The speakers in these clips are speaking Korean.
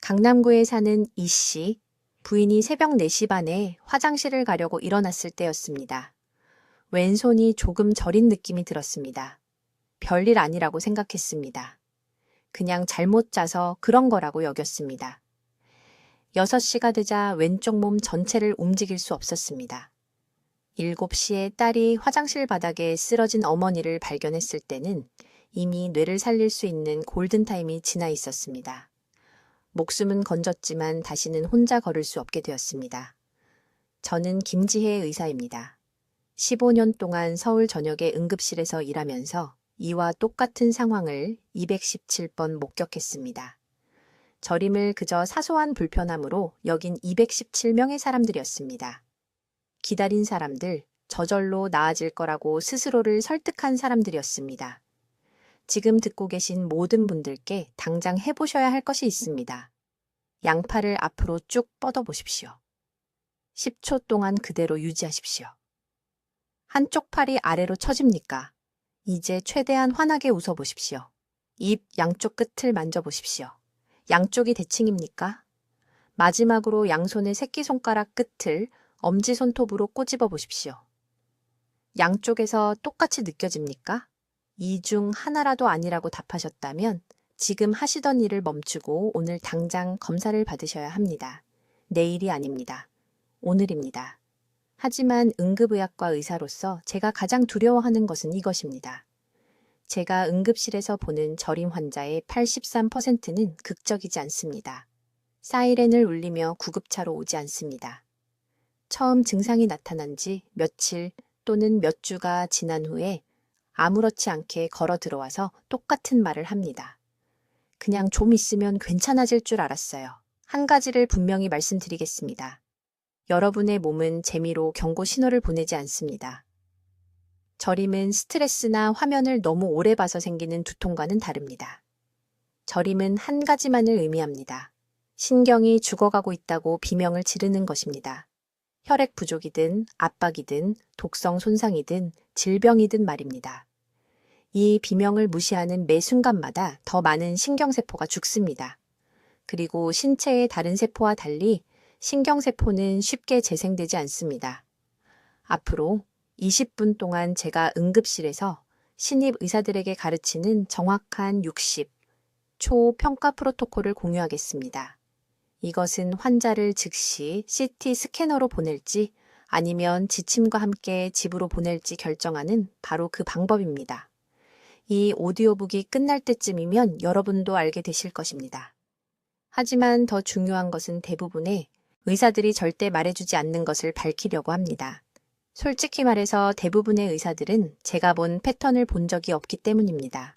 강남구에 사는 이 씨, 부인이 새벽 4시 반에 화장실을 가려고 일어났을 때였습니다. 왼손이 조금 저린 느낌이 들었습니다. 별일 아니라고 생각했습니다. 그냥 잘못 자서 그런 거라고 여겼습니다. 6시가 되자 왼쪽 몸 전체를 움직일 수 없었습니다. 7시에 딸이 화장실 바닥에 쓰러진 어머니를 발견했을 때는 이미 뇌를 살릴 수 있는 골든타임이 지나 있었습니다. 목숨은 건졌지만 다시는 혼자 걸을 수 없게 되었습니다. 저는 김지혜 의사입니다. 15년 동안 서울 전역의 응급실에서 일하면서 이와 똑같은 상황을 217번 목격했습니다. 저림을 그저 사소한 불편함으로 여긴 217명의 사람들이었습니다. 기다린 사람들, 저절로 나아질 거라고 스스로를 설득한 사람들이었습니다. 지금 듣고 계신 모든 분들께 당장 해보셔야 할 것이 있습니다. 양팔을 앞으로 쭉 뻗어보십시오. 10초 동안 그대로 유지하십시오. 한쪽 팔이 아래로 처집니까? 이제 최대한 환하게 웃어보십시오. 입 양쪽 끝을 만져보십시오. 양쪽이 대칭입니까? 마지막으로 양손의 새끼손가락 끝을 엄지손톱으로 꼬집어 보십시오. 양쪽에서 똑같이 느껴집니까? 이 중 하나라도 아니라고 답하셨다면 지금 하시던 일을 멈추고 오늘 당장 검사를 받으셔야 합니다. 내일이 아닙니다. 오늘입니다. 하지만 응급의학과 의사로서 제가 가장 두려워하는 것은 이것입니다. 제가 응급실에서 보는 저림 환자의 83%는 극적이지 않습니다. 사이렌을 울리며 구급차로 오지 않습니다. 처음 증상이 나타난 지 며칠 또는 몇 주가 지난 후에 아무렇지 않게 걸어 들어와서 똑같은 말을 합니다. 그냥 좀 있으면 괜찮아질 줄 알았어요. 한 가지를 분명히 말씀드리겠습니다. 여러분의 몸은 재미로 경고 신호를 보내지 않습니다. 저림은 스트레스나 화면을 너무 오래 봐서 생기는 두통과는 다릅니다. 저림은 한 가지만을 의미합니다. 신경이 죽어가고 있다고 비명을 지르는 것입니다. 혈액 부족이든 압박이든 독성 손상이든 질병이든 말입니다. 이 비명을 무시하는 매 순간마다 더 많은 신경세포가 죽습니다. 그리고 신체의 다른 세포와 달리 신경세포는 쉽게 재생되지 않습니다. 앞으로 20분 동안 제가 응급실에서 신입 의사들에게 가르치는 정확한 60초 평가 프로토콜을 공유하겠습니다. 이것은 환자를 즉시 CT 스캐너로 보낼지 아니면 지침과 함께 집으로 보낼지 결정하는 바로 그 방법입니다. 이 오디오북이 끝날 때쯤이면 여러분도 알게 되실 것입니다. 하지만 더 중요한 것은 대부분의 의사들이 절대 말해주지 않는 것을 밝히려고 합니다. 솔직히 말해서 대부분의 의사들은 제가 본 패턴을 본 적이 없기 때문입니다.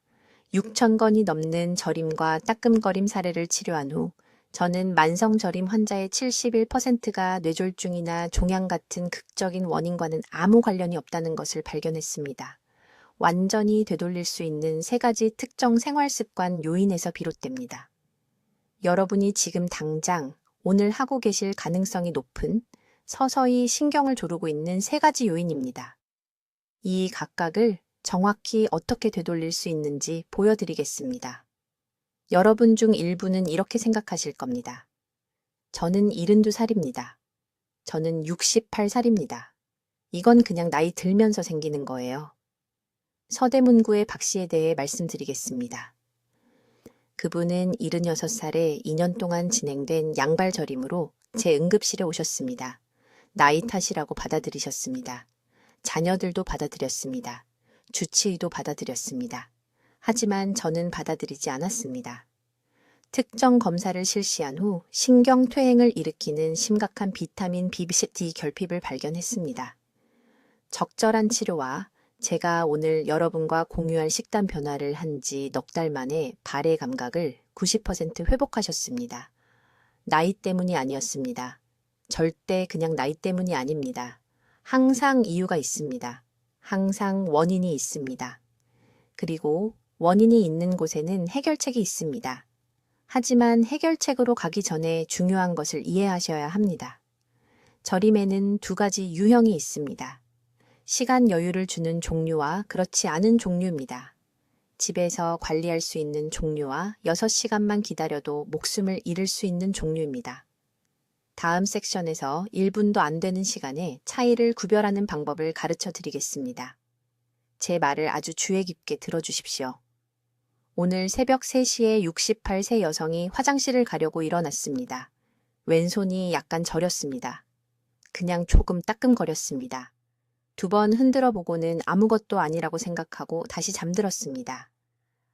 6,000건이 넘는 저림과 따끔거림 사례를 치료한 후 저는 만성저림 환자의 71%가 뇌졸중이나 종양 같은 극적인 원인과는 아무 관련이 없다는 것을 발견했습니다. 완전히 되돌릴 수 있는 3가지 특정 생활습관 요인에서 비롯됩니다. 여러분이 지금 당장 오늘 하고 계실 가능성이 높은 서서히 신경을 조르고 있는 3가지 요인입니다. 이 각각을 정확히 어떻게 되돌릴 수 있는지 보여드리겠습니다. 여러분 중 일부는 이렇게 생각하실 겁니다. 저는 72살입니다. 저는 68살입니다. 이건 그냥 나이 들면서 생기는 거예요. 서대문구의 박 씨에 대해 말씀드리겠습니다. 그분은 76살에 2년 동안 진행된 양발 저림으로 제 응급실에 오셨습니다. 나이 탓이라고 받아들이셨습니다. 자녀들도 받아들였습니다. 주치의도 받아들였습니다. 하지만 저는 받아들이지 않았습니다. 특정 검사를 실시한 후 신경퇴행을 일으키는 심각한 비타민 B1D 결핍을 발견했습니다. 적절한 치료와 제가 오늘 여러분과 공유할 식단 변화를 한 지 넉 달 만에 발의 감각을 90% 회복하셨습니다. 나이 때문이 아니었습니다. 절대 그냥 나이 때문이 아닙니다. 항상 이유가 있습니다. 항상 원인이 있습니다. 그리고 원인이 있는 곳에는 해결책이 있습니다. 하지만 해결책으로 가기 전에 중요한 것을 이해하셔야 합니다. 저림에는 2가지 유형이 있습니다. 시간 여유를 주는 종류와 그렇지 않은 종류입니다. 집에서 관리할 수 있는 종류와 6시간만 기다려도 목숨을 잃을 수 있는 종류입니다. 다음 섹션에서 1분도 안 되는 시간에 차이를 구별하는 방법을 가르쳐 드리겠습니다. 제 말을 아주 주의 깊게 들어주십시오. 오늘 새벽 3시에 68세 여성이 화장실을 가려고 일어났습니다. 왼손이 약간 저렸습니다. 그냥 조금 따끔거렸습니다. 2번 흔들어 보고는 아무것도 아니라고 생각하고 다시 잠들었습니다.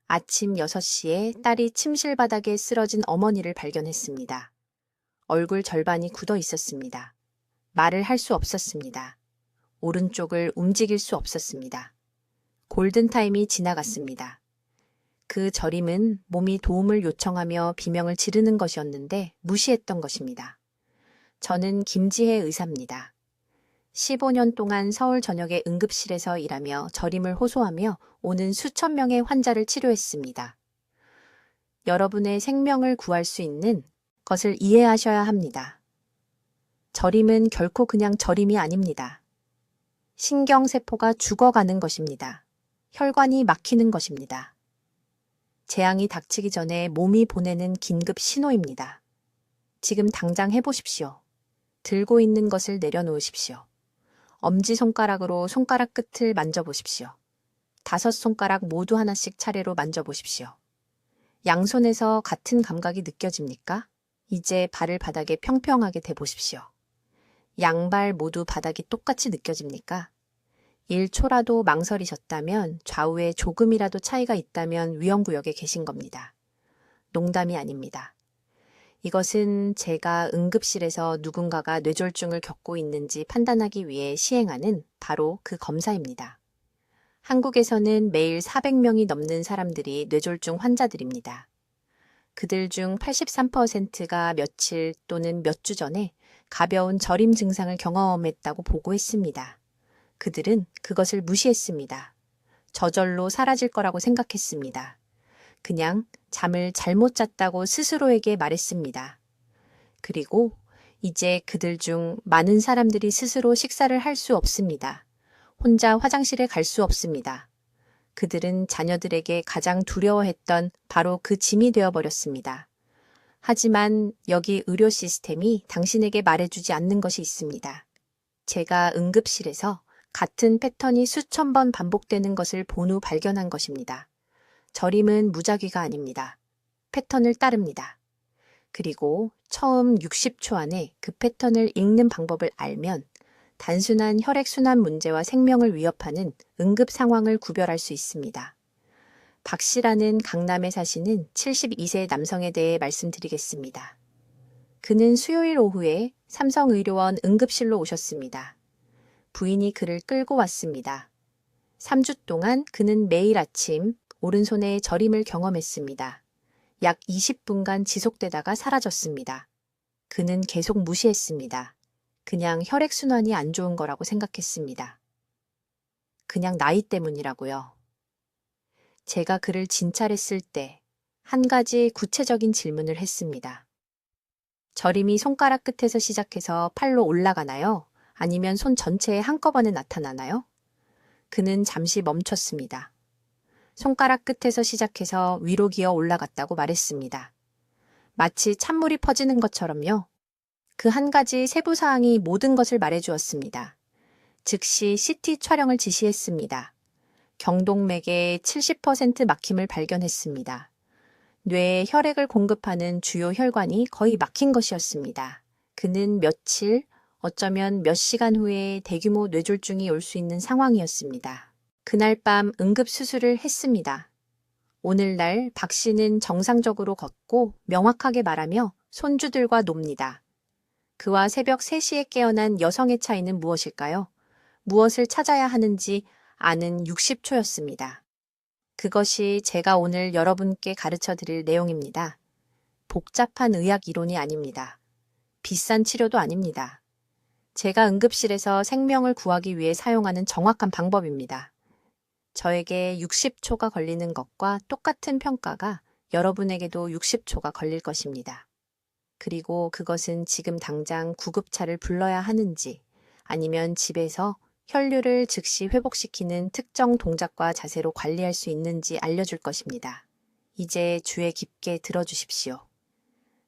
아침 6시에 딸이 침실 바닥에 쓰러진 어머니를 발견했습니다. 얼굴 절반이 굳어 있었습니다. 말을 할 수 없었습니다. 오른쪽을 움직일 수 없었습니다. 골든타임이 지나갔습니다. 그 저림은 몸이 도움을 요청하며 비명을 지르는 것이었는데 무시했던 것입니다. 저는 김지혜 의사입니다. 15년 동안 서울 전역의 응급실에서 일하며 저림을 호소하며 오는 수천 명의 환자를 치료했습니다. 여러분의 생명을 구할 수 있는 것을 이해하셔야 합니다. 저림은 결코 그냥 저림이 아닙니다. 신경세포가 죽어가는 것입니다. 혈관이 막히는 것입니다. 재앙이 닥치기 전에 몸이 보내는 긴급 신호입니다. 지금 당장 해보십시오. 들고 있는 것을 내려놓으십시오. 엄지손가락으로 손가락 끝을 만져보십시오. 5손가락 모두 하나씩 차례로 만져보십시오. 양손에서 같은 감각이 느껴집니까? 이제 발을 바닥에 평평하게 대보십시오. 양발 모두 바닥이 똑같이 느껴집니까? 1초라도 망설이셨다면, 좌우에 조금이라도 차이가 있다면 위험구역에 계신 겁니다. 농담이 아닙니다. 이것은 제가 응급실에서 누군가가 뇌졸중을 겪고 있는지 판단하기 위해 시행하는 바로 그 검사입니다. 한국에서는 매일 400명이 넘는 사람들이 뇌졸중 환자들입니다. 그들 중 83%가 며칠 또는 몇 주 전에 가벼운 저림 증상을 경험했다고 보고했습니다. 그들은 그것을 무시했습니다. 저절로 사라질 거라고 생각했습니다. 그냥 잠을 잘못 잤다고 스스로에게 말했습니다. 그리고 이제 그들 중 많은 사람들이 스스로 식사를 할 수 없습니다. 혼자 화장실에 갈 수 없습니다. 그들은 자녀들에게 가장 두려워했던 바로 그 짐이 되어버렸습니다. 하지만 여기 의료 시스템이 당신에게 말해주지 않는 것이 있습니다. 제가 응급실에서 같은 패턴이 수천 번 반복되는 것을 본 후 발견한 것입니다. 저림은 무작위가 아닙니다. 패턴을 따릅니다. 그리고 처음 60초 안에 그 패턴을 읽는 방법을 알면 단순한 혈액순환 문제와 생명을 위협하는 응급 상황을 구별할 수 있습니다. 박 씨라는 강남에 사시는 72세 남성에 대해 말씀드리겠습니다. 그는 수요일 오후에 삼성의료원 응급실로 오셨습니다. 부인이 그를 끌고 왔습니다. 3주 동안 그는 매일 아침 오른손에 저림을 경험했습니다. 약 20분간 지속되다가 사라졌습니다. 그는 계속 무시했습니다. 그냥 혈액순환이 안 좋은 거라고 생각했습니다. 그냥 나이 때문이라고요. 제가 그를 진찰했을 때 한 가지 구체적인 질문을 했습니다. 저림이 손가락 끝에서 시작해서 팔로 올라가나요? 아니면 손 전체에 한꺼번에 나타나나요? 그는 잠시 멈췄습니다. 손가락 끝에서 시작해서 위로 기어 올라갔다고 말했습니다. 마치 찬물이 퍼지는 것처럼요. 그 한 가지 세부사항이 모든 것을 말해주었습니다. 즉시 CT 촬영을 지시했습니다. 경동맥의 70% 막힘을 발견했습니다. 뇌에 혈액을 공급하는 주요 혈관이 거의 막힌 것이었습니다. 그는 며칠, 어쩌면 몇 시간 후에 대규모 뇌졸중이 올 수 있는 상황이었습니다. 그날 밤 응급수술을 했습니다. 오늘날 박 씨는 정상적으로 걷고 명확하게 말하며 손주들과 놉니다. 그와 새벽 3시에 깨어난 여성의 차이는 무엇일까요? 무엇을 찾아야 하는지 아는 60초였습니다. 그것이 제가 오늘 여러분께 가르쳐 드릴 내용입니다. 복잡한 의학 이론이 아닙니다. 비싼 치료도 아닙니다. 제가 응급실에서 생명을 구하기 위해 사용하는 정확한 방법입니다. 저에게 60초가 걸리는 것과 똑같은 평가가 여러분에게도 60초가 걸릴 것입니다. 그리고 그것은 지금 당장 구급차를 불러야 하는지 아니면 집에서 혈류를 즉시 회복시키는 특정 동작과 자세로 관리할 수 있는지 알려줄 것입니다. 이제 주의 깊게 들어주십시오.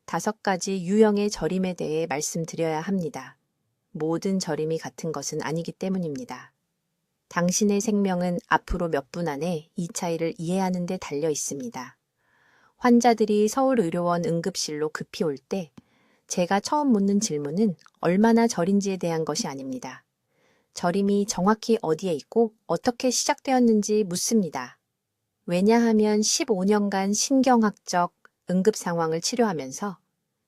5가지 유형의 저림에 대해 말씀드려야 합니다. 모든 저림이 같은 것은 아니기 때문입니다. 당신의 생명은 앞으로 몇 분 안에 이 차이를 이해하는 데 달려 있습니다. 환자들이 서울의료원 응급실로 급히 올 때 제가 처음 묻는 질문은 얼마나 저린지에 대한 것이 아닙니다. 저림이 정확히 어디에 있고 어떻게 시작되었는지 묻습니다. 왜냐하면 15년간 신경학적 응급 상황을 치료하면서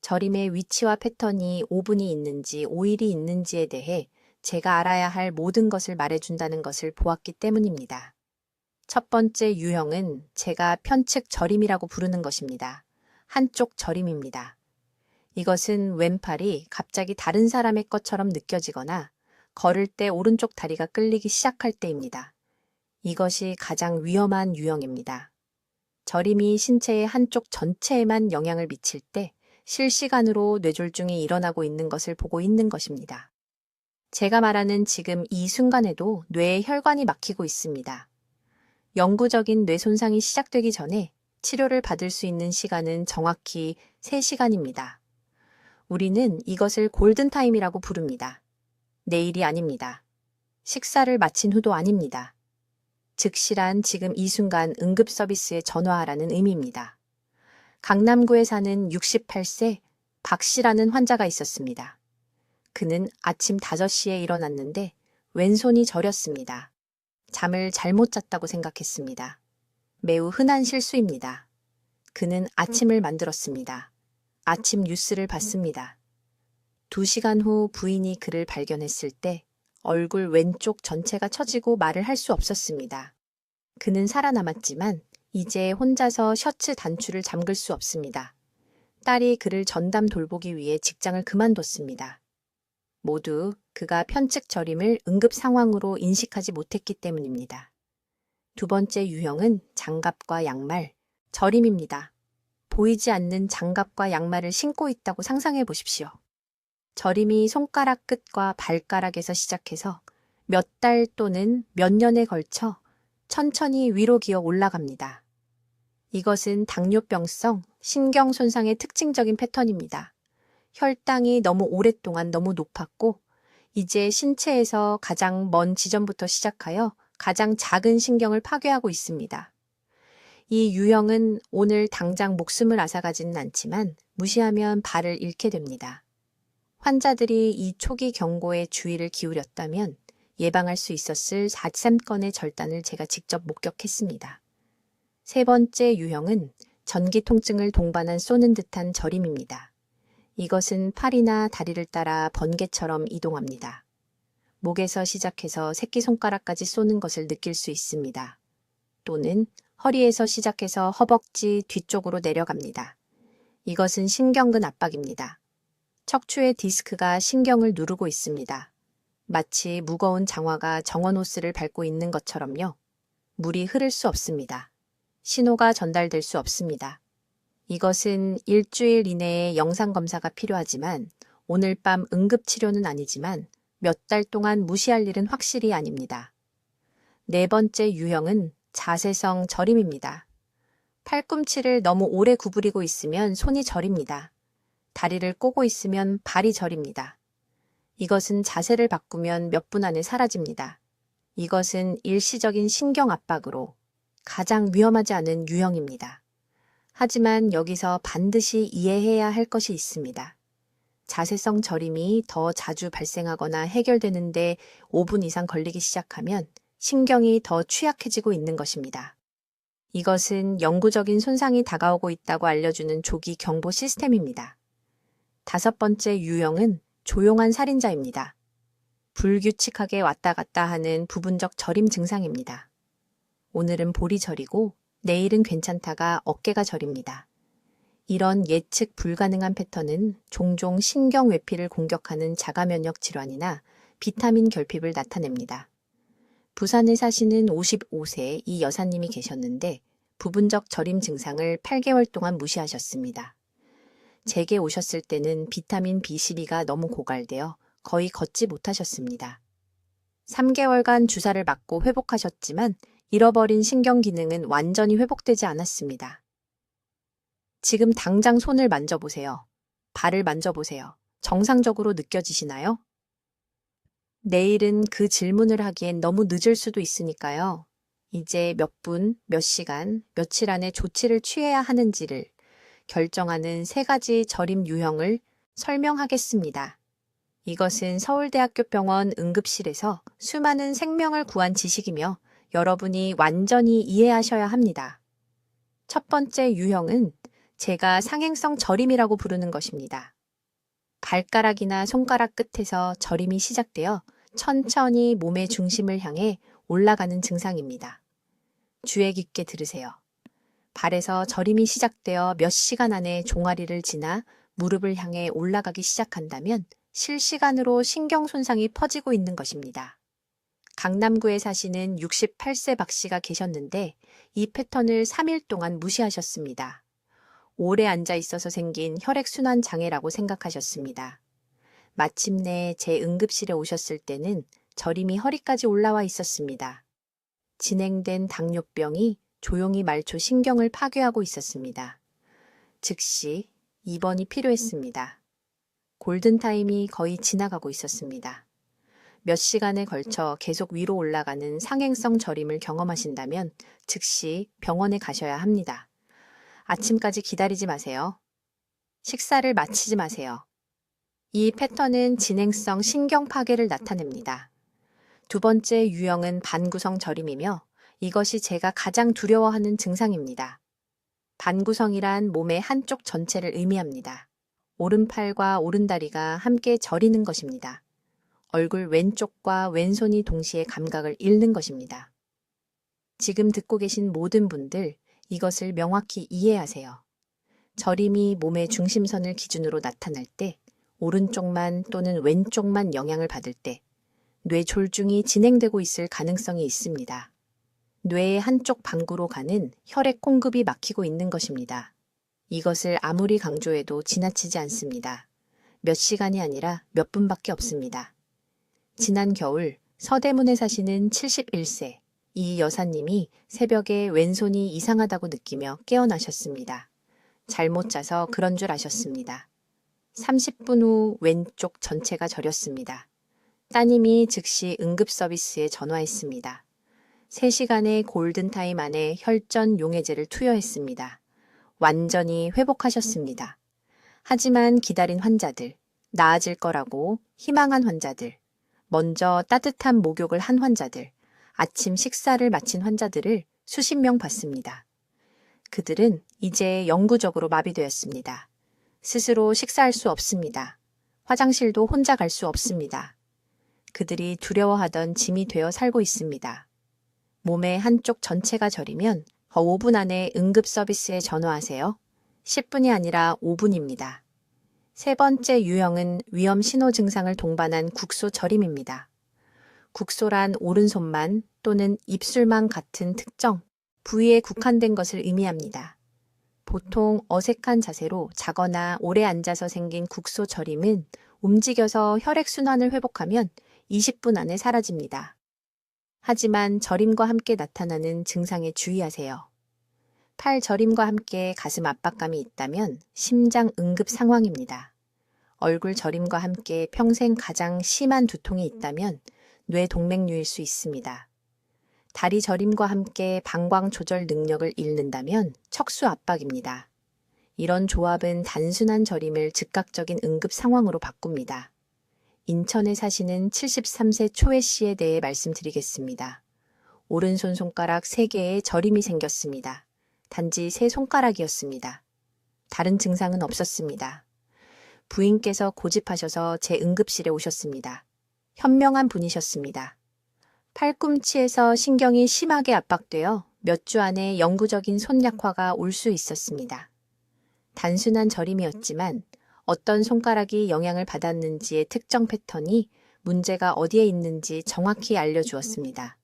저림의 위치와 패턴이 5분이 있는지 5일이 있는지에 대해 제가 알아야 할 모든 것을 말해준다는 것을 보았기 때문입니다. 첫 번째 유형은 제가 편측 저림이라고 부르는 것입니다. 한쪽 저림입니다. 이것은 왼팔이 갑자기 다른 사람의 것처럼 느껴지거나 걸을 때 오른쪽 다리가 끌리기 시작할 때입니다. 이것이 가장 위험한 유형입니다. 저림이 신체의 한쪽 전체에만 영향을 미칠 때 실시간으로 뇌졸중이 일어나고 있는 것을 보고 있는 것입니다. 제가 말하는 지금 이 순간에도 뇌에 혈관이 막히고 있습니다. 영구적인 뇌 손상이 시작되기 전에 치료를 받을 수 있는 시간은 정확히 3시간입니다. 우리는 이것을 골든타임이라고 부릅니다. 내일이 아닙니다. 식사를 마친 후도 아닙니다. 즉실한 지금 이 순간 응급 서비스에 전화하라는 의미입니다. 강남구에 사는 68세 박 씨라는 환자가 있었습니다. 그는 아침 5시에 일어났는데 왼손이 저렸습니다. 잠을 잘못 잤다고 생각했습니다. 매우 흔한 실수입니다. 그는 아침을 만들었습니다. 아침 뉴스를 봤습니다. 2시간 후 부인이 그를 발견했을 때 얼굴 왼쪽 전체가 처지고 말을 할 수 없었습니다. 그는 살아남았지만 이제 혼자서 셔츠 단추를 잠글 수 없습니다. 딸이 그를 전담 돌보기 위해 직장을 그만뒀습니다. 모두 그가 편측 저림을 응급 상황으로 인식하지 못했기 때문입니다. 2번째 유형은 장갑과 양말, 저림입니다. 보이지 않는 장갑과 양말을 신고 있다고 상상해 보십시오. 저림이 손가락 끝과 발가락에서 시작해서 몇 달 또는 몇 년에 걸쳐 천천히 위로 기어 올라갑니다. 이것은 당뇨병성 신경 손상의 특징적인 패턴입니다. 혈당이 너무 오랫동안 너무 높았고 이제 신체에서 가장 먼 지점부터 시작하여 가장 작은 신경을 파괴하고 있습니다. 이 유형은 오늘 당장 목숨을 앗아가지는 않지만 무시하면 발을 잃게 됩니다. 환자들이 이 초기 경고에 주의를 기울였다면 예방할 수 있었을 4~3건의 절단을 제가 직접 목격했습니다. 3번째 유형은 전기 통증을 동반한 쏘는 듯한 저림입니다. 이것은 팔이나 다리를 따라 번개처럼 이동합니다. 목에서 시작해서 새끼손가락까지 쏘는 것을 느낄 수 있습니다. 또는 허리에서 시작해서 허벅지 뒤쪽으로 내려갑니다. 이것은 신경근 압박입니다. 척추의 디스크가 신경을 누르고 있습니다. 마치 무거운 장화가 정원 호스를 밟고 있는 것처럼요. 물이 흐를 수 없습니다. 신호가 전달될 수 없습니다. 이것은 일주일 이내에 영상검사가 필요하지만 오늘 밤 응급치료는 아니지만 몇 달 동안 무시할 일은 확실히 아닙니다. 4번째 유형은 자세성 저림입니다. 팔꿈치를 너무 오래 구부리고 있으면 손이 저립니다. 다리를 꼬고 있으면 발이 저립니다. 이것은 자세를 바꾸면 몇 분 안에 사라집니다. 이것은 일시적인 신경 압박으로 가장 위험하지 않은 유형입니다. 하지만 여기서 반드시 이해해야 할 것이 있습니다. 자세성 저림이 더 자주 발생하거나 해결되는데 5분 이상 걸리기 시작하면 신경이 더 취약해지고 있는 것입니다. 이것은 영구적인 손상이 다가오고 있다고 알려주는 조기 경보 시스템입니다. 5번째 유형은 조용한 살인자입니다. 불규칙하게 왔다 갔다 하는 부분적 저림 증상입니다. 오늘은 볼이 저리고 내일은 괜찮다가 어깨가 저립니다. 이런 예측 불가능한 패턴은 종종 신경외피를 공격하는 자가면역 질환이나 비타민 결핍을 나타냅니다. 부산에 사시는 55세 이 여사님이 계셨는데 부분적 저림 증상을 8개월 동안 무시하셨습니다. 제게 오셨을 때는 비타민 B12가 너무 고갈되어 거의 걷지 못하셨습니다. 3개월간 주사를 맞고 회복하셨지만 잃어버린 신경 기능은 완전히 회복되지 않았습니다. 지금 당장 손을 만져보세요. 발을 만져보세요. 정상적으로 느껴지시나요? 내일은 그 질문을 하기엔 너무 늦을 수도 있으니까요. 이제 몇 분, 몇 시간, 며칠 안에 조치를 취해야 하는지를 결정하는 3가지 저림 유형을 설명하겠습니다. 이것은 서울대학교 병원 응급실에서 수많은 생명을 구한 지식이며 여러분이 완전히 이해하셔야 합니다. 첫 번째 유형은 제가 상행성 저림이라고 부르는 것입니다. 발가락이나 손가락 끝에서 저림이 시작되어 천천히 몸의 중심을 향해 올라가는 증상입니다. 주의 깊게 들으세요. 발에서 저림이 시작되어 몇 시간 안에 종아리를 지나 무릎을 향해 올라가기 시작한다면 실시간으로 신경 손상이 퍼지고 있는 것입니다. 강남구에 사시는 68세 박 씨가 계셨는데 이 패턴을 3일 동안 무시하셨습니다. 오래 앉아 있어서 생긴 혈액순환 장애라고 생각하셨습니다. 마침내 제 응급실에 오셨을 때는 저림이 허리까지 올라와 있었습니다. 진행된 당뇨병이 조용히 말초 신경을 파괴하고 있었습니다. 즉시 입원이 필요했습니다. 골든타임이 거의 지나가고 있었습니다. 몇 시간에 걸쳐 계속 위로 올라가는 상행성 저림을 경험하신다면 즉시 병원에 가셔야 합니다. 아침까지 기다리지 마세요. 식사를 마치지 마세요. 이 패턴은 진행성 신경 파괴를 나타냅니다. 두 번째 유형은 반구성 저림이며 이것이 제가 가장 두려워하는 증상입니다. 반구성이란 몸의 한쪽 전체를 의미합니다. 오른팔과 오른다리가 함께 저리는 것입니다. 얼굴 왼쪽과 왼손이 동시에 감각을 잃는 것입니다. 지금 듣고 계신 모든 분들, 이것을 명확히 이해하세요. 저림이 몸의 중심선을 기준으로 나타날 때, 오른쪽만 또는 왼쪽만 영향을 받을 때, 뇌 졸중이 진행되고 있을 가능성이 있습니다. 뇌의 한쪽 방구로 가는 혈액 공급이 막히고 있는 것입니다. 이것을 아무리 강조해도 지나치지 않습니다. 몇 시간이 아니라 몇 분밖에 없습니다. 지난 겨울 서대문에 사시는 71세 이 여사님이 새벽에 왼손이 이상하다고 느끼며 깨어나셨습니다. 잘못 자서 그런 줄 아셨습니다. 30분 후 왼쪽 전체가 저렸습니다. 따님이 즉시 응급서비스에 전화했습니다. 3시간의 골든타임 안에 혈전 용해제를 투여했습니다. 완전히 회복하셨습니다. 하지만 기다린 환자들, 나아질 거라고 희망한 환자들, 먼저 따뜻한 목욕을 한 환자들, 아침 식사를 마친 환자들을 수십 명 봤습니다. 그들은 이제 영구적으로 마비되었습니다. 스스로 식사할 수 없습니다. 화장실도 혼자 갈 수 없습니다. 그들이 두려워하던 짐이 되어 살고 있습니다. 몸의 한쪽 전체가 저리면 5분 안에 응급서비스에 전화하세요. 10분이 아니라 5분입니다. 세 번째 유형은 위험 신호 증상을 동반한 국소 저림입니다. 국소란 오른손만 또는 입술만 같은 특정 부위에 국한된 것을 의미합니다. 보통 어색한 자세로 자거나 오래 앉아서 생긴 국소 저림은 움직여서 혈액순환을 회복하면 20분 안에 사라집니다. 하지만 저림과 함께 나타나는 증상에 주의하세요. 팔 저림과 함께 가슴 압박감이 있다면 심장 응급 상황입니다. 얼굴 저림과 함께 평생 가장 심한 두통이 있다면 뇌 동맥류일 수 있습니다. 다리 저림과 함께 방광 조절 능력을 잃는다면 척수 압박입니다. 이런 조합은 단순한 저림을 즉각적인 응급 상황으로 바꿉니다. 인천에 사시는 73세 초혜 씨에 대해 말씀드리겠습니다. 오른손 손가락 3개에 저림이 생겼습니다. 단지 3손가락이었습니다. 다른 증상은 없었습니다. 부인께서 고집하셔서 제 응급실에 오셨습니다. 현명한 분이셨습니다. 팔꿈치에서 신경이 심하게 압박되어 몇 주 안에 영구적인 손약화가 올 수 있었습니다. 단순한 저림이었지만 어떤 손가락이 영향을 받았는지의 특정 패턴이 문제가 어디에 있는지 정확히 알려주었습니다.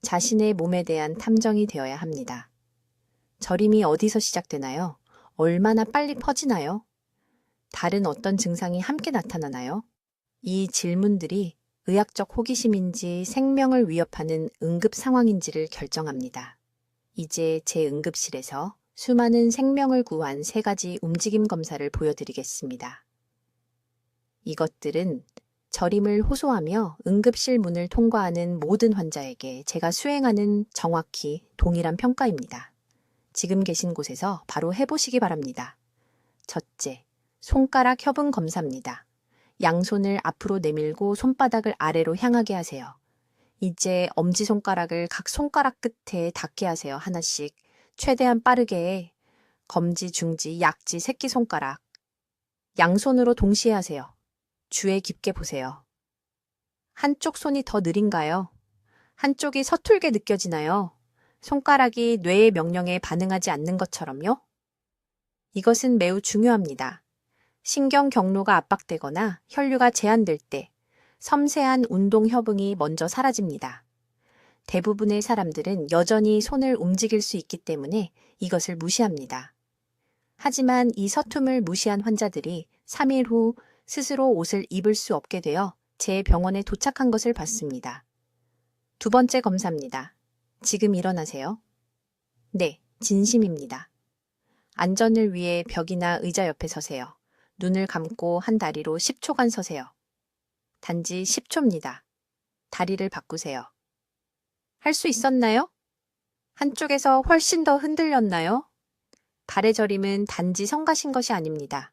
자신의 몸에 대한 탐정이 되어야 합니다. 저림이 어디서 시작되나요? 얼마나 빨리 퍼지나요? 다른 어떤 증상이 함께 나타나나요? 이 질문들이 의학적 호기심인지 생명을 위협하는 응급 상황인지를 결정합니다. 이제 제 응급실에서 수많은 생명을 구한 3가지 움직임 검사를 보여드리겠습니다. 이것들은 저림을 호소하며 응급실 문을 통과하는 모든 환자에게 제가 수행하는 정확히 동일한 평가입니다. 지금 계신 곳에서 바로 해보시기 바랍니다. 첫째, 손가락 협응 검사입니다. 양손을 앞으로 내밀고 손바닥을 아래로 향하게 하세요. 이제 엄지손가락을 각 손가락 끝에 닿게 하세요. 하나씩. 최대한 빠르게 검지, 중지, 약지, 새끼손가락. 양손으로 동시에 하세요. 주에 깊게 보세요. 한쪽 손이 더 느린가요? 한쪽이 서툴게 느껴지나요? 손가락이 뇌의 명령에 반응하지 않는 것처럼요? 이것은 매우 중요합니다. 신경 경로가 압박되거나 혈류가 제한될 때 섬세한 운동 협응이 먼저 사라집니다. 대부분의 사람들은 여전히 손을 움직일 수 있기 때문에 이것을 무시합니다. 하지만 이 서툼을 무시한 환자들이 3일 후 스스로 옷을 입을 수 없게 되어 제 병원에 도착한 것을 봤습니다. 2번째 검사입니다. 지금 일어나세요. 네, 진심입니다. 안전을 위해 벽이나 의자 옆에 서세요. 눈을 감고 한 다리로 10초간 서세요. 단지 10초입니다. 다리를 바꾸세요. 할 수 있었나요? 한쪽에서 훨씬 더 흔들렸나요? 발의 저림은 단지 성가신 것이 아닙니다.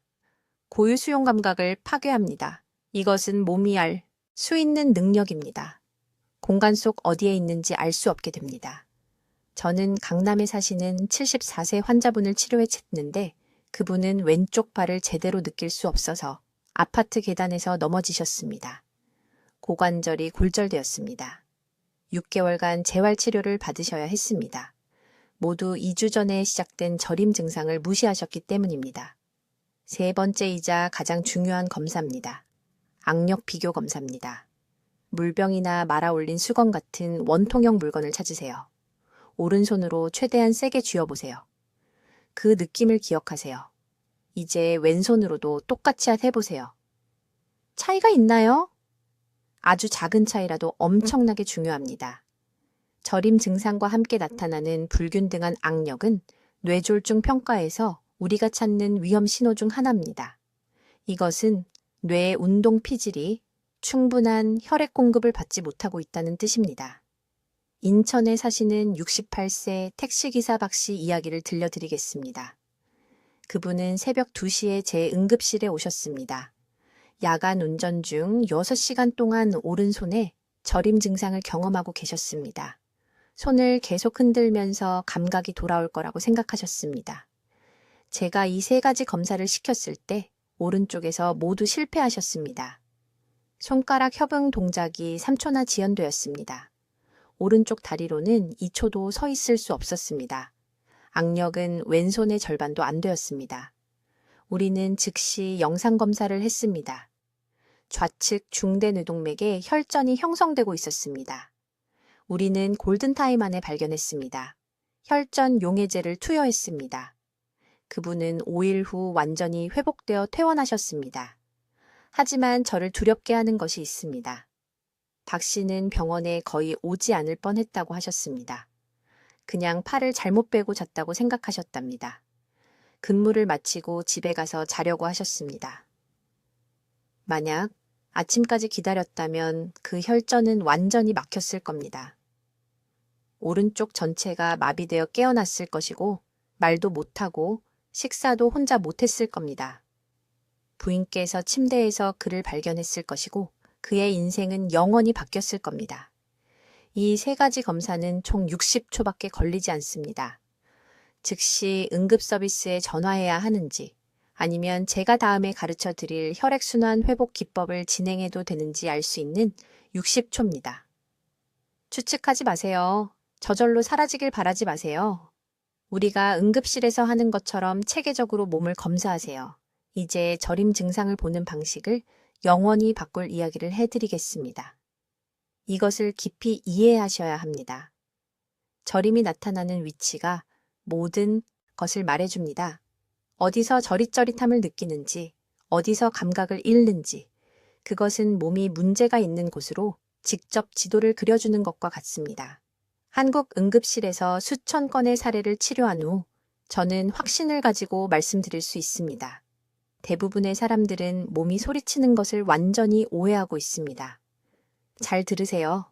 고유 수용 감각을 파괴합니다. 이것은 몸이 알 수 있는 능력입니다. 공간 속 어디에 있는지 알 수 없게 됩니다. 저는 강남에 사시는 74세 환자분을 치료했는데 그분은 왼쪽 발을 제대로 느낄 수 없어서 아파트 계단에서 넘어지셨습니다. 고관절이 골절되었습니다. 6개월간 재활치료를 받으셔야 했습니다. 모두 2주 전에 시작된 저림 증상을 무시하셨기 때문입니다. 3번째이자 가장 중요한 검사입니다. 악력 비교 검사입니다. 물병이나 말아 올린 수건 같은 원통형 물건을 찾으세요. 오른손으로 최대한 세게 쥐어보세요. 그 느낌을 기억하세요. 이제 왼손으로도 똑같이 해보세요. 차이가 있나요? 아주 작은 차이라도 엄청나게 중요합니다. 저림 증상과 함께 나타나는 불균등한 악력은 뇌졸중 평가에서 우리가 찾는 위험 신호 중 하나입니다. 이것은 뇌의 운동 피질이 충분한 혈액 공급을 받지 못하고 있다는 뜻입니다. 인천에 사시는 68세 택시기사 박 씨 이야기를 들려드리겠습니다. 그분은 새벽 2시에 제 응급실에 오셨습니다. 야간 운전 중 6시간 동안 오른손에 저림 증상을 경험하고 계셨습니다. 손을 계속 흔들면서 감각이 돌아올 거라고 생각하셨습니다. 제가 이 3가지 검사를 시켰을 때 오른쪽에서 모두 실패하셨습니다. 손가락 협응 동작이 3초나 지연되었습니다. 오른쪽 다리로는 2초도 서 있을 수 없었습니다. 악력은 왼손의 절반도 안 되었습니다. 우리는 즉시 영상검사를 했습니다. 좌측 중대뇌동맥에 혈전이 형성되고 있었습니다. 우리는 골든타임 안에 발견했습니다. 혈전 용해제를 투여했습니다. 그분은 5일 후 완전히 회복되어 퇴원하셨습니다. 하지만 저를 두렵게 하는 것이 있습니다. 박 씨는 병원에 거의 오지 않을 뻔했다고 하셨습니다. 그냥 팔을 잘못 빼고 잤다고 생각하셨답니다. 근무를 마치고 집에 가서 자려고 하셨습니다. 만약 아침까지 기다렸다면 그 혈전은 완전히 막혔을 겁니다. 오른쪽 전체가 마비되어 깨어났을 것이고 말도 못하고 식사도 혼자 못했을 겁니다. 부인께서 침대에서 그를 발견했을 것이고 그의 인생은 영원히 바뀌었을 겁니다. 이 3가지 검사는 총 60초밖에 걸리지 않습니다. 즉시 응급 서비스에 전화해야 하는지 아니면 제가 다음에 가르쳐 드릴 혈액순환 회복 기법을 진행해도 되는지 알 수 있는 60초입니다. 추측하지 마세요. 저절로 사라지길 바라지 마세요. 우리가 응급실에서 하는 것처럼 체계적으로 몸을 검사하세요. 이제 저림 증상을 보는 방식을 영원히 바꿀 이야기를 해드리겠습니다. 이것을 깊이 이해하셔야 합니다. 저림이 나타나는 위치가 모든 것을 말해줍니다. 어디서 저릿저릿함을 느끼는지, 어디서 감각을 잃는지, 그것은 몸이 문제가 있는 곳으로 직접 지도를 그려주는 것과 같습니다. 한국 응급실에서 수천 건의 사례를 치료한 후 저는 확신을 가지고 말씀드릴 수 있습니다. 대부분의 사람들은 몸이 소리치는 것을 완전히 오해하고 있습니다. 잘 들으세요.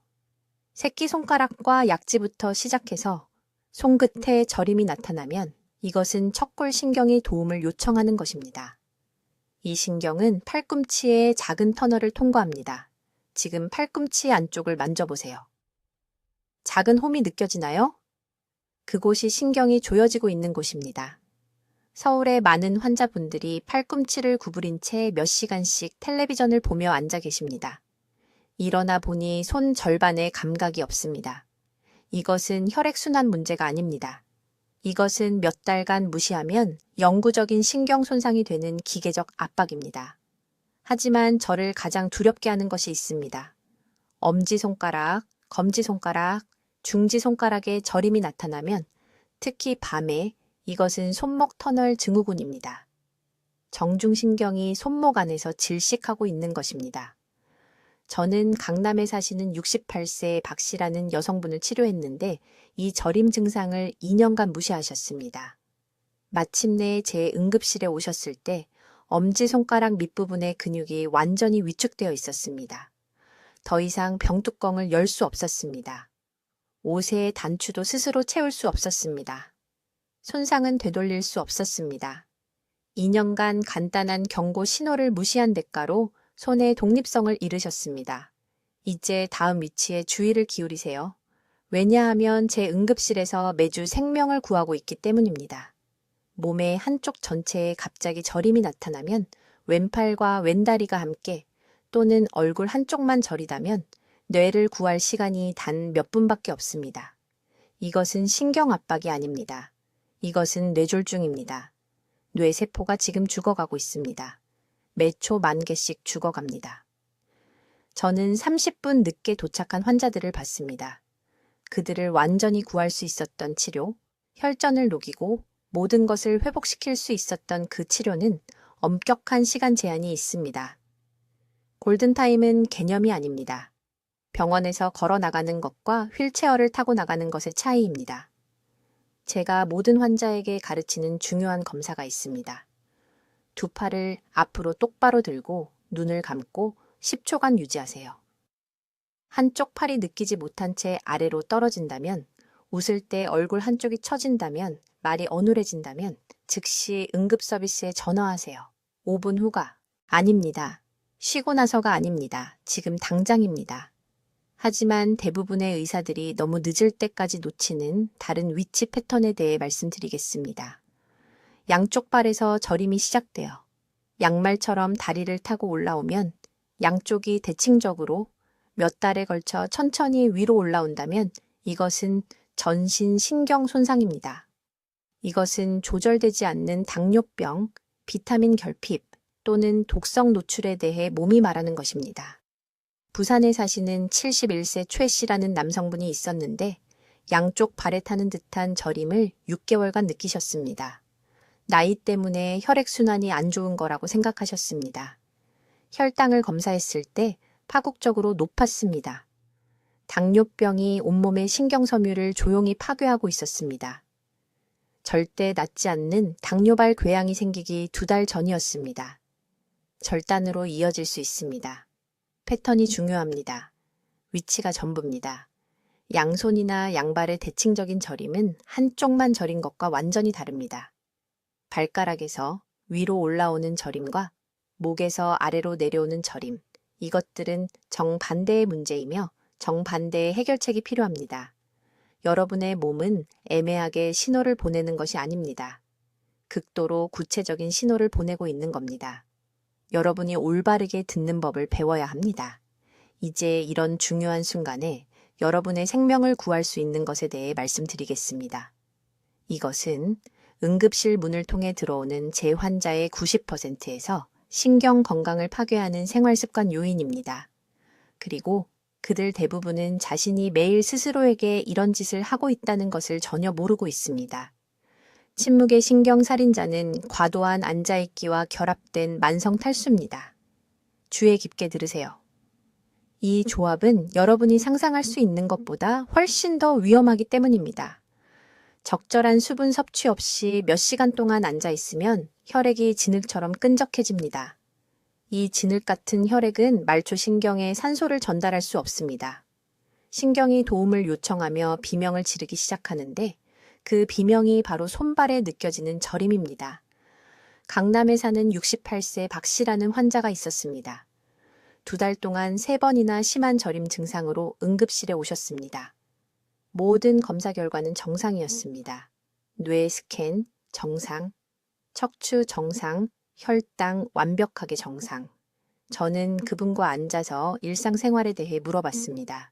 새끼손가락과 약지부터 시작해서 손끝에 저림이 나타나면 이것은 척골신경이 도움을 요청하는 것입니다. 이 신경은 팔꿈치의 작은 터널을 통과합니다. 지금 팔꿈치 안쪽을 만져보세요. 작은 홈이 느껴지나요? 그곳이 신경이 조여지고 있는 곳입니다. 서울의 많은 환자분들이 팔꿈치를 구부린 채 몇 시간씩 텔레비전을 보며 앉아 계십니다. 일어나 보니 손 절반의 감각이 없습니다. 이것은 혈액순환 문제가 아닙니다. 이것은 몇 달간 무시하면 영구적인 신경 손상이 되는 기계적 압박입니다. 하지만 저를 가장 두렵게 하는 것이 있습니다. 엄지손가락, 검지손가락, 중지손가락에 저림이 나타나면 특히 밤에 이것은 손목 터널 증후군입니다. 정중신경이 손목 안에서 질식하고 있는 것입니다. 저는 강남에 사시는 68세 박 씨라는 여성분을 치료했는데 이 저림 증상을 2년간 무시하셨습니다. 마침내 제 응급실에 오셨을 때 엄지손가락 밑부분의 근육이 완전히 위축되어 있었습니다. 더 이상 병뚜껑을 열 수 없었습니다. 옷의 단추도 스스로 채울 수 없었습니다. 손상은 되돌릴 수 없었습니다. 2년간 간단한 경고 신호를 무시한 대가로 손의 독립성을 잃으셨습니다. 이제 다음 위치에 주의를 기울이세요. 왜냐하면 제 응급실에서 매주 생명을 구하고 있기 때문입니다. 몸의 한쪽 전체에 갑자기 저림이 나타나면 왼팔과 왼다리가 함께 또는 얼굴 한쪽만 저리다면 뇌를 구할 시간이 단 몇 분밖에 없습니다. 이것은 신경 압박이 아닙니다. 이것은 뇌졸중입니다. 뇌세포가 지금 죽어가고 있습니다. 매초 10,000개씩 죽어갑니다. 저는 30분 늦게 도착한 환자들을 봤습니다. 그들을 완전히 구할 수 있었던 치료, 혈전을 녹이고 모든 것을 회복시킬 수 있었던 그 치료는 엄격한 시간 제한이 있습니다. 골든타임은 개념이 아닙니다. 병원에서 걸어 나가는 것과 휠체어를 타고 나가는 것의 차이입니다. 제가 모든 환자에게 가르치는 중요한 검사가 있습니다. 두 팔을 앞으로 똑바로 들고 눈을 감고 10초간 유지하세요. 한쪽 팔이 느끼지 못한 채 아래로 떨어진다면, 웃을 때 얼굴 한쪽이 처진다면, 말이 어눌해진다면 즉시 응급서비스에 전화하세요. 5분 후가 아닙니다. 쉬고 나서가 아닙니다. 지금 당장입니다. 하지만 대부분의 의사들이 너무 늦을 때까지 놓치는 다른 위치 패턴에 대해 말씀드리겠습니다. 양쪽 발에서 저림이 시작돼요. 양말처럼 다리를 타고 올라오면 양쪽이 대칭적으로 몇 달에 걸쳐 천천히 위로 올라온다면 이것은 전신 신경 손상입니다. 이것은 조절되지 않는 당뇨병, 비타민 결핍 또는 독성 노출에 대해 몸이 말하는 것입니다. 부산에 사시는 71세 최 씨라는 남성분이 있었는데 양쪽 발에 타는 듯한 저림을 6개월간 느끼셨습니다. 나이 때문에 혈액순환이 안 좋은 거라고 생각하셨습니다. 혈당을 검사했을 때 파국적으로 높았습니다. 당뇨병이 온몸의 신경섬유를 조용히 파괴하고 있었습니다. 절대 낫지 않는 당뇨발 궤양이 생기기 2달 전이었습니다. 절단으로 이어질 수 있습니다. 패턴이 중요합니다. 위치가 전부입니다. 양손이나 양발의 대칭적인 저림은 한쪽만 저린 것과 완전히 다릅니다. 발가락에서 위로 올라오는 저림과 목에서 아래로 내려오는 저림, 이것들은 정반대의 문제이며 정반대의 해결책이 필요합니다. 여러분의 몸은 애매하게 신호를 보내는 것이 아닙니다. 극도로 구체적인 신호를 보내고 있는 겁니다. 여러분이 올바르게 듣는 법을 배워야 합니다. 이제 이런 중요한 순간에 여러분의 생명을 구할 수 있는 것에 대해 말씀드리겠습니다. 이것은 응급실 문을 통해 들어오는 제 환자의 90%에서 신경 건강을 파괴하는 생활습관 요인입니다. 그리고 그들 대부분은 자신이 매일 스스로에게 이런 짓을 하고 있다는 것을 전혀 모르고 있습니다. 침묵의 신경살인자는 과도한 앉아있기와 결합된 만성 탈수입니다. 주의 깊게 들으세요. 이 조합은 여러분이 상상할 수 있는 것보다 훨씬 더 위험하기 때문입니다. 적절한 수분 섭취 없이 몇 시간 동안 앉아 있으면 혈액이 진흙처럼 끈적해집니다. 이 진흙 같은 혈액은 말초 신경에 산소를 전달할 수 없습니다. 신경이 도움을 요청하며 비명을 지르기 시작하는데 그 비명이 바로 손발에 느껴지는 저림입니다. 강남에 사는 68세 박 씨라는 환자가 있었습니다. 2달 동안 3번이나 심한 저림 증상으로 응급실에 오셨습니다. 모든 검사 결과는 정상이었습니다. 뇌 스캔, 정상, 척추 정상, 혈당 완벽하게 정상. 저는 그분과 앉아서 일상생활에 대해 물어봤습니다.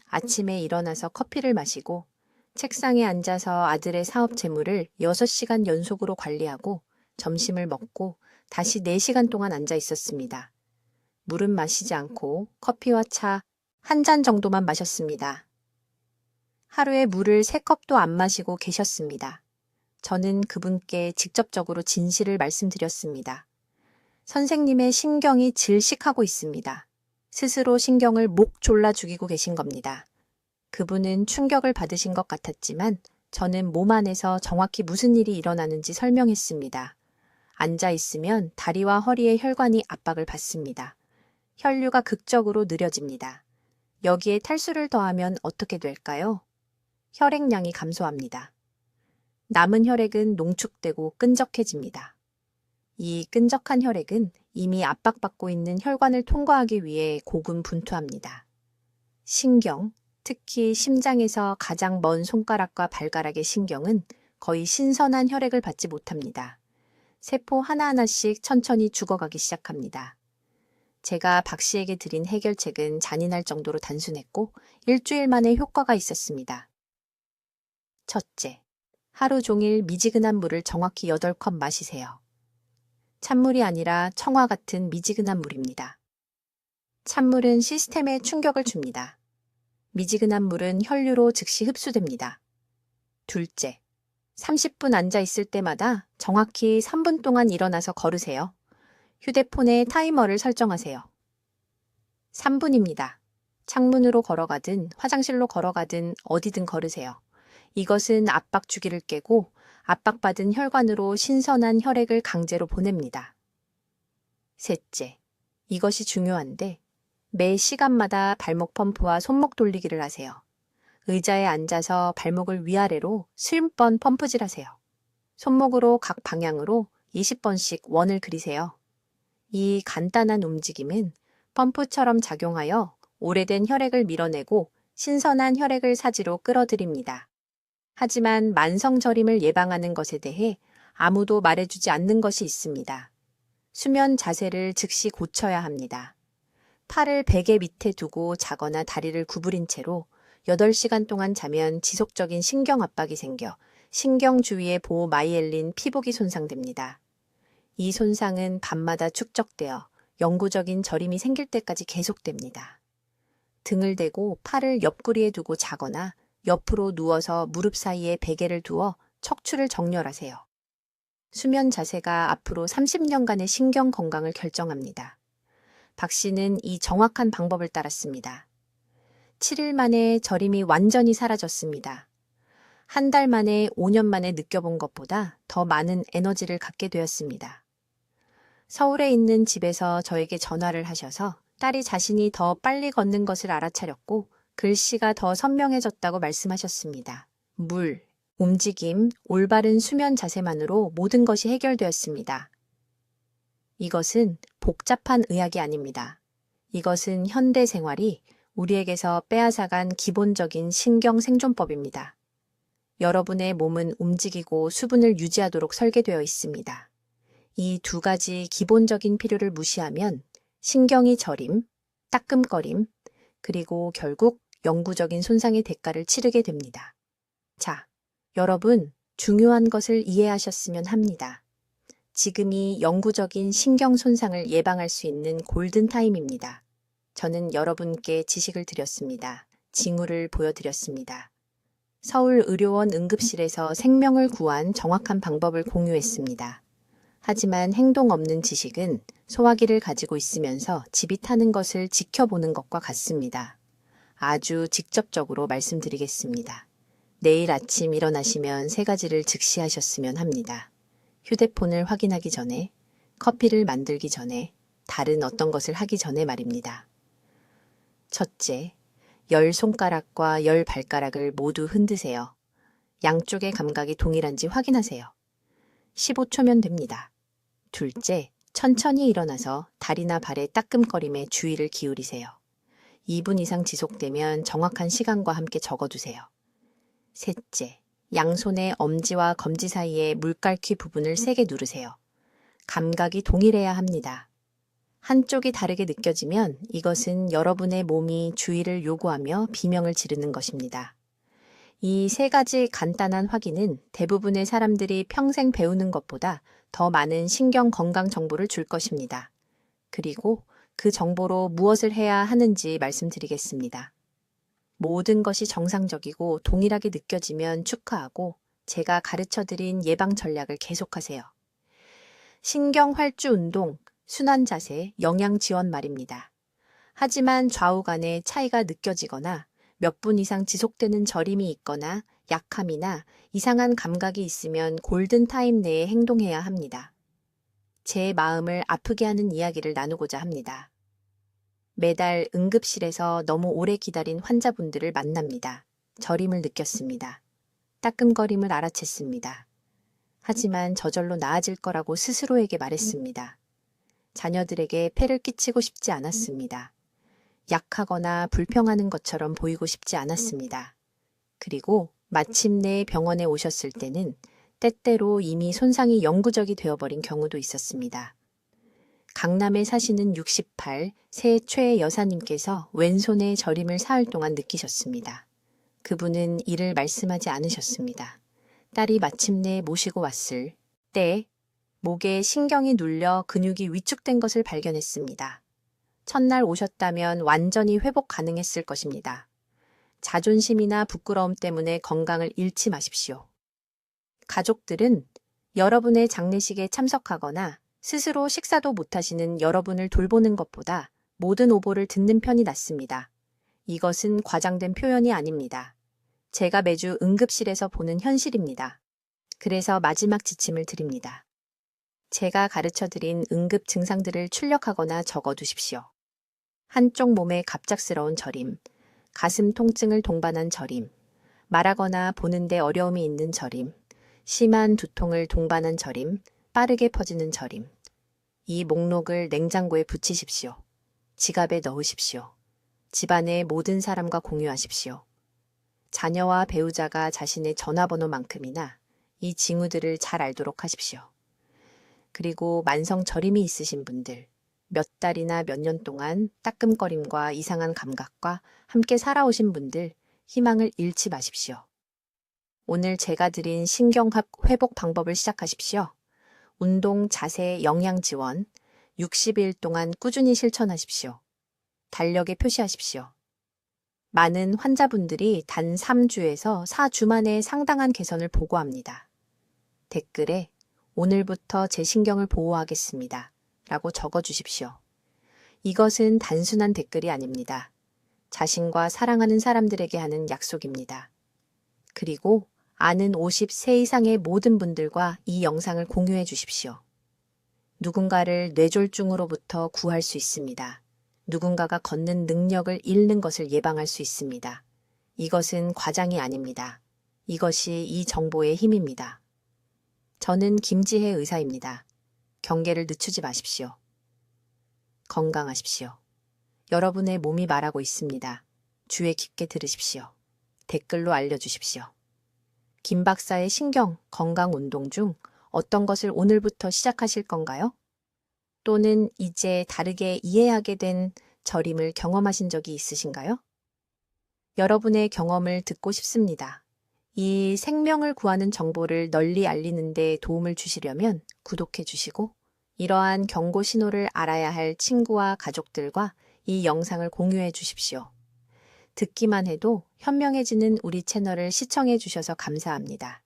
아침에 일어나서 커피를 마시고 책상에 앉아서 아들의 사업 재무를 6시간 연속으로 관리하고 점심을 먹고 다시 4시간 동안 앉아 있었습니다. 물은 마시지 않고 커피와 차 1잔 정도만 마셨습니다. 하루에 물을 3컵도 안 마시고 계셨습니다. 저는 그분께 직접적으로 진실을 말씀드렸습니다. 선생님의 신경이 질식하고 있습니다. 스스로 신경을 목 졸라 죽이고 계신 겁니다. 그분은 충격을 받으신 것 같았지만 저는 몸 안에서 정확히 무슨 일이 일어나는지 설명했습니다. 앉아 있으면 다리와 허리의 혈관이 압박을 받습니다. 혈류가 극적으로 느려집니다. 여기에 탈수를 더하면 어떻게 될까요? 혈액량이 감소합니다. 남은 혈액은 농축되고 끈적해집니다. 이 끈적한 혈액은 이미 압박받고 있는 혈관을 통과하기 위해 고군분투합니다. 신경, 특히 심장에서 가장 먼 손가락과 발가락의 신경은 거의 신선한 혈액을 받지 못합니다. 세포 하나하나씩 천천히 죽어가기 시작합니다. 제가 박 씨에게 드린 해결책은 잔인할 정도로 단순했고 일주일 만에 효과가 있었습니다. 첫째, 하루 종일 미지근한 물을 정확히 8컵 마시세요. 찬물이 아니라 청아 같은 미지근한 물입니다. 찬물은 시스템에 충격을 줍니다. 미지근한 물은 혈류로 즉시 흡수됩니다. 둘째, 30분 앉아 있을 때마다 정확히 3분 동안 일어나서 걸으세요. 휴대폰에 타이머를 설정하세요. 3분입니다. 창문으로 걸어가든 화장실로 걸어가든 어디든 걸으세요. 이것은 압박 주기를 깨고 압박받은 혈관으로 신선한 혈액을 강제로 보냅니다. 셋째, 이것이 중요한데 매 시간마다 발목 펌프와 손목 돌리기를 하세요. 의자에 앉아서 발목을 위아래로 20번 펌프질 하세요. 손목으로 각 방향으로 20번씩 원을 그리세요. 이 간단한 움직임은 펌프처럼 작용하여 오래된 혈액을 밀어내고 신선한 혈액을 사지로 끌어들입니다. 하지만 만성저림을 예방하는 것에 대해 아무도 말해주지 않는 것이 있습니다. 수면 자세를 즉시 고쳐야 합니다. 팔을 베개 밑에 두고 자거나 다리를 구부린 채로 8시간 동안 자면 지속적인 신경 압박이 생겨 신경 주위의 보호 마이엘린 피복이 손상됩니다. 이 손상은 밤마다 축적되어 영구적인 저림이 생길 때까지 계속됩니다. 등을 대고 팔을 옆구리에 두고 자거나 옆으로 누워서 무릎 사이에 베개를 두어 척추를 정렬하세요. 수면 자세가 앞으로 30년간의 신경 건강을 결정합니다. 박 씨는 이 정확한 방법을 따랐습니다. 7일 만에 저림이 완전히 사라졌습니다. 한 달 만에 5년 만에 느껴본 것보다 더 많은 에너지를 갖게 되었습니다. 서울에 있는 집에서 저에게 전화를 하셔서 딸이 자신이 더 빨리 걷는 것을 알아차렸고 글씨가 더 선명해졌다고 말씀하셨습니다. 물, 움직임, 올바른 수면 자세만으로 모든 것이 해결되었습니다. 이것은 복잡한 의학이 아닙니다. 이것은 현대 생활이 우리에게서 빼앗아간 기본적인 신경 생존법입니다. 여러분의 몸은 움직이고 수분을 유지하도록 설계되어 있습니다. 이 2가지 기본적인 필요를 무시하면 신경이 저림, 따끔거림, 그리고 결국 영구적인 손상의 대가를 치르게 됩니다. 자, 여러분, 중요한 것을 이해하셨으면 합니다. 지금이 영구적인 신경 손상을 예방할 수 있는 골든타임입니다. 저는 여러분께 지식을 드렸습니다. 징후를 보여드렸습니다. 서울의료원 응급실에서 생명을 구한 정확한 방법을 공유했습니다. 하지만 행동 없는 지식은 소화기를 가지고 있으면서 집이 타는 것을 지켜보는 것과 같습니다. 아주 직접적으로 말씀드리겠습니다. 내일 아침 일어나시면 세 가지를 즉시 하셨으면 합니다. 휴대폰을 확인하기 전에, 커피를 만들기 전에, 다른 어떤 것을 하기 전에 말입니다. 첫째, 10손가락과 10발가락을 모두 흔드세요. 양쪽의 감각이 동일한지 확인하세요. 15초면 됩니다. 둘째, 천천히 일어나서 다리나 발의 따끔거림에 주의를 기울이세요. 2분 이상 지속되면 정확한 시간과 함께 적어두세요. 셋째, 양손의 엄지와 검지 사이의 물갈퀴 부분을 세게 누르세요. 감각이 동일해야 합니다. 한쪽이 다르게 느껴지면 이것은 여러분의 몸이 주의를 요구하며 비명을 지르는 것입니다. 이 세 가지 간단한 확인은 대부분의 사람들이 평생 배우는 것보다 더 많은 신경 건강 정보를 줄 것입니다. 그리고 그 정보로 무엇을 해야 하는지 말씀드리겠습니다. 모든 것이 정상적이고 동일하게 느껴지면 축하하고 제가 가르쳐드린 예방 전략을 계속하세요. 신경 활주 운동, 순환 자세, 영양 지원 말입니다. 하지만 좌우 간의 차이가 느껴지거나 몇 분 이상 지속되는 저림이 있거나 약함이나 이상한 감각이 있으면 골든타임 내에 행동해야 합니다. 제 마음을 아프게 하는 이야기를 나누고자 합니다. 매달 응급실에서 너무 오래 기다린 환자분들을 만납니다. 저림을 느꼈습니다. 따끔거림을 알아챘습니다. 하지만 저절로 나아질 거라고 스스로에게 말했습니다. 자녀들에게 폐를 끼치고 싶지 않았습니다. 약하거나 불평하는 것처럼 보이고 싶지 않았습니다. 그리고 마침내 병원에 오셨을 때는 때때로 이미 손상이 영구적이 되어버린 경우도 있었습니다. 강남에 사시는 68, 새 최 여사님께서 왼손에 저림을 사흘 동안 느끼셨습니다. 그분은 이를 말씀하지 않으셨습니다. 딸이 마침내 모시고 왔을 때 목에 신경이 눌려 근육이 위축된 것을 발견했습니다. 첫날 오셨다면 완전히 회복 가능했을 것입니다. 자존심이나 부끄러움 때문에 건강을 잃지 마십시오. 가족들은 여러분의 장례식에 참석하거나 스스로 식사도 못하시는 여러분을 돌보는 것보다 모든 오보를 듣는 편이 낫습니다. 이것은 과장된 표현이 아닙니다. 제가 매주 응급실에서 보는 현실입니다. 그래서 마지막 지침을 드립니다. 제가 가르쳐드린 응급 증상들을 출력하거나 적어두십시오. 한쪽 몸의 갑작스러운 저림, 가슴 통증을 동반한 저림, 말하거나 보는데 어려움이 있는 저림, 심한 두통을 동반한 저림, 빠르게 퍼지는 저림. 이 목록을 냉장고에 붙이십시오. 지갑에 넣으십시오. 집안의 모든 사람과 공유하십시오. 자녀와 배우자가 자신의 전화번호만큼이나 이 징후들을 잘 알도록 하십시오. 그리고 만성 저림이 있으신 분들, 몇 달이나 몇 년 동안 따끔거림과 이상한 감각과 함께 살아오신 분들, 희망을 잃지 마십시오. 오늘 제가 드린 신경합 회복 방법을 시작하십시오. 운동, 자세, 영양 지원, 60일 동안 꾸준히 실천하십시오. 달력에 표시하십시오. 많은 환자분들이 단 3주에서 4주 만에 상당한 개선을 보고합니다. 댓글에 오늘부터 제 신경을 보호하겠습니다. 라고 적어주십시오. 이것은 단순한 댓글이 아닙니다. 자신과 사랑하는 사람들에게 하는 약속입니다. 그리고 아는 50세 이상의 모든 분들과 이 영상을 공유해 주십시오. 누군가를 뇌졸중으로부터 구할 수 있습니다. 누군가가 걷는 능력을 잃는 것을 예방할 수 있습니다. 이것은 과장이 아닙니다. 이것이 이 정보의 힘입니다. 저는 김지혜 의사입니다. 경계를 늦추지 마십시오. 건강하십시오. 여러분의 몸이 말하고 있습니다. 주의 깊게 들으십시오. 댓글로 알려주십시오. 김 박사의 신경 건강 운동 중 어떤 것을 오늘부터 시작하실 건가요? 또는 이제 다르게 이해하게 된 저림을 경험하신 적이 있으신가요? 여러분의 경험을 듣고 싶습니다. 이 생명을 구하는 정보를 널리 알리는 데 도움을 주시려면 구독해 주시고 이러한 경고 신호를 알아야 할 친구와 가족들과 이 영상을 공유해 주십시오. 듣기만 해도 현명해지는 우리 채널을 시청해 주셔서 감사합니다.